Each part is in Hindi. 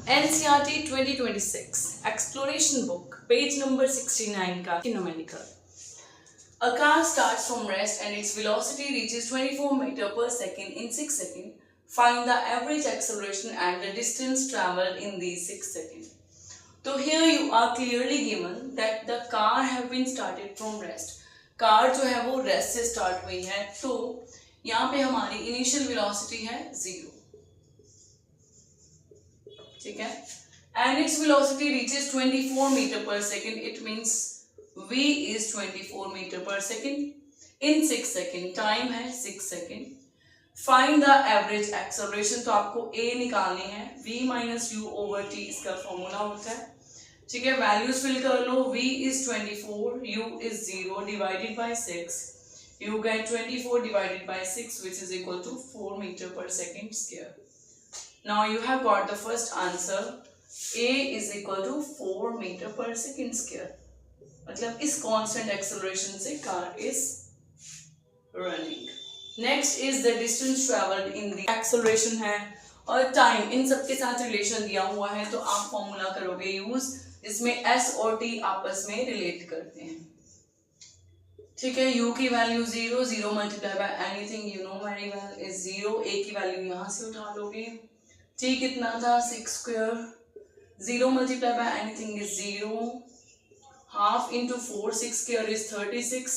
NCERT 2026 Exploration Book, page number 69 का numerical. A car starts from rest and its velocity reaches 24 meter per second in 6 seconds. Find the average acceleration and the distance traveled in these 6 seconds. So here you are clearly given that the car have been started from rest. Car जो है वो रेस्ट से स्टार्ट हुई है, तो यहाँ पे हमारी इनिशियल वेलोसिटी है 0, ठीक है, and its velocity reaches 24 meter per second. It means v is 24 meter per second in 6 second. Time है 6 second. Find the average acceleration, तो आपको a निकालनी है. v minus you over t इसका फॉर्मूला होता है, ठीक है. वैल्यूज फिल कर लो. v is 24, u is 0 divided by 6. You get 24 divided by 6, which is equal to 4 meter per second square. Now you have got the first answer. a is equal to 4 meter per second square. मतलब इस constant acceleration से car is running. Next is the distance traveled in the acceleration है और time, इन सब के साथ रिलेशन दिया हुआ है, तो आप फॉर्मूला करोगे यूज. इसमें s और t आपस में रिलेट करते हैं, ठीक है. u की value 0, 0 multiply by anything you know very well is 0. a की वैल्यू यहाँ से उठा लोगे. t कितना था 6 square. 0 multiply by anything is 0. Half into 4, 6 square is 36.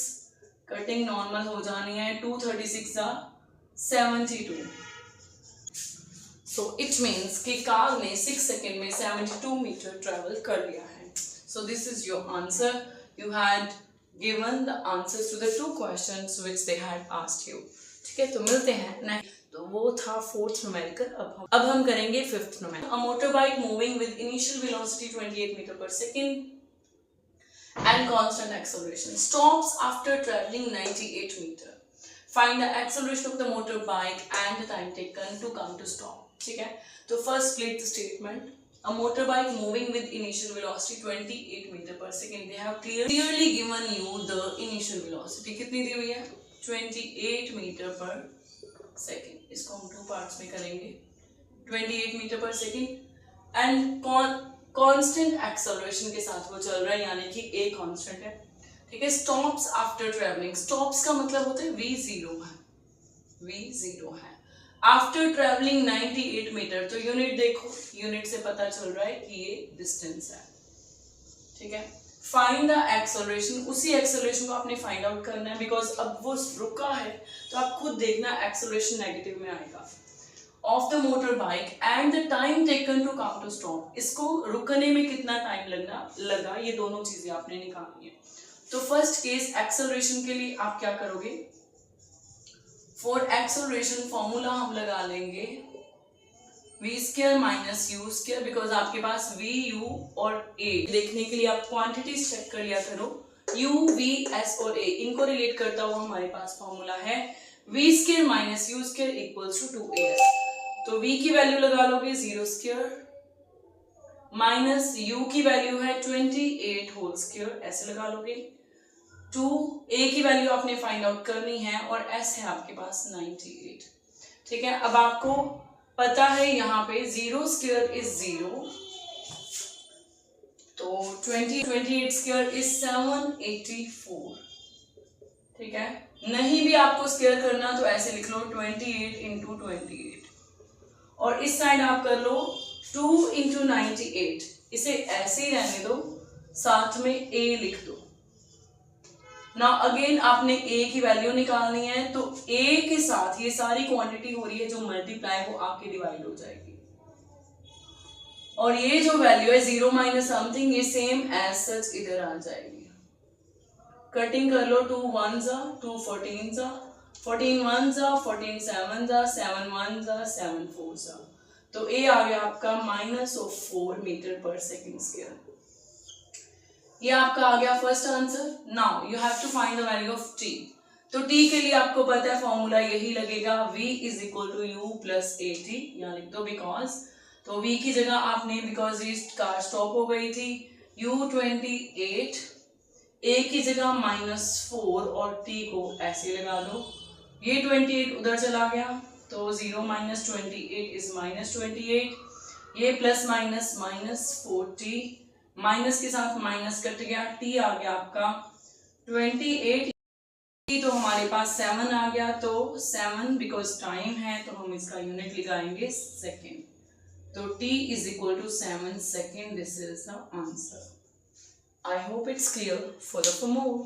Cutting normal हो जानी है. 2 36 72. सो इट मीन्स कि कार ने 6 सेकेंड में 72 मीटर ट्रेवल कर लिया है. So this is your answer. You had given the answers to the 2 questions which they had asked you, ठीक है. तो मिलते हैं नेक्स्ट. तो वो था 4th न्यूमेरिकल. अब हम करेंगे 5th numerical. A motor bike moving with initial velocity 28 metre per second and constant acceleration stops after traveling 98 meter. Find the acceleration of the motorbike and the time taken to come to stop. ठीक है. तो first split the statement. A motorbike moving with initial velocity 28 meter per second. They have clearly given you the initial velocity. कितनी दी हुई है 28 meter per second. इसको हम 2 parts में करेंगे. 28 meter per second and constant acceleration के साथ वो चल रहा है, यानी कि a कांस्टेंट है, ठीक है. स्टॉप्स आफ्टर ट्रेवलिंग, स्टॉप्स का मतलब होता है v0 है, v0 है. आफ्टर ट्रेवलिंग 98 मीटर, तो यूनिट देखो, यूनिट से पता चल रहा है कि ये डिस्टेंस है, ठीक है. फाइंड द एक्सेलरेशन, उसी एक्सेलरेशन को आपने फाइंड आउट करना है, बिकॉज अब वो रुका है, तो आप खुद देखना एक्सेलरेशन नेगेटिव में आएगा. of the motorbike and the time taken to come to stop. इसको रुकने में कितना टाइम लगा, ये दोनों चीजें आपने निकालनी है. तो फर्स्ट केस एक्सेलरेशन के लिए आप क्या करोगे, फॉर एक्सेलरेशन फॉर्मूला हम लगा लेंगे v square minus u square, because आपके पास v u और a देखने के लिए आप क्वांटिटीज चेक कर लिया करो. u v s और a इनको रिलेट करता हुआ हमारे पास फॉर्मूला है v square minus u square equals to 2as. तो v की वैल्यू लगा लोगे 0 स्क्वायर माइनस u की वैल्यू है 28 होल स्क्वायर, ऐसे लगा लोगे. 2a की वैल्यू आपने फाइंड आउट करनी है और s है आपके पास 98, ठीक है. अब आपको पता है यहाँ पे 0 स्क्वायर इज 0, तो 28 स्क्वायर इज 784, ठीक है. नहीं भी आपको स्क्वायर करना तो ऐसे लिख लो 28 इंटू 28, और इस साइड आप कर लो 2 इंटू 98. इसे ऐसे ही रहने दो, साथ में a लिख दो. ना अगेन आपने a की वैल्यू निकालनी है, तो a के साथ ये सारी क्वांटिटी हो रही है जो मल्टीप्लाई वो आके डिवाइड हो जाएगी, और ये जो वैल्यू है 0 माइनस समथिंग, ये सेम एज सच इधर आ जाएगी. कटिंग कर लो. 2 1s 2 14s 14 1s 14 7s 7 1s 7 4s. तो a आ गया आपका -4 मीटर पर सेकेंड स्क्वायर. ये आपका आ गया first answer. Now you have to find the value of t. तो t के लिए आपको पता है फॉर्मूला यही लगेगा, v is equal to u plus at. यहाँ लिख दो बिकॉज, तो v की जगह आपने, बिकॉज ये कार स्टॉप हो गई थी, u 28, a की जगह -4 और t को ऐसे लगा दो. ये 28 उधर चला गया, तो 0 माइनस 28 इज -28. ये प्लस माइनस माइनस 40, माइनस के साथ माइनस कट गया, t आ गया आपका 28, तो हमारे पास 7 आ गया, तो 7 बिकॉज टाइम है तो हम इसका यूनिट लगाएंगे सेकेंड, तो t is equal to 7 second. This is the answer. I hope it's clear. Follow for more.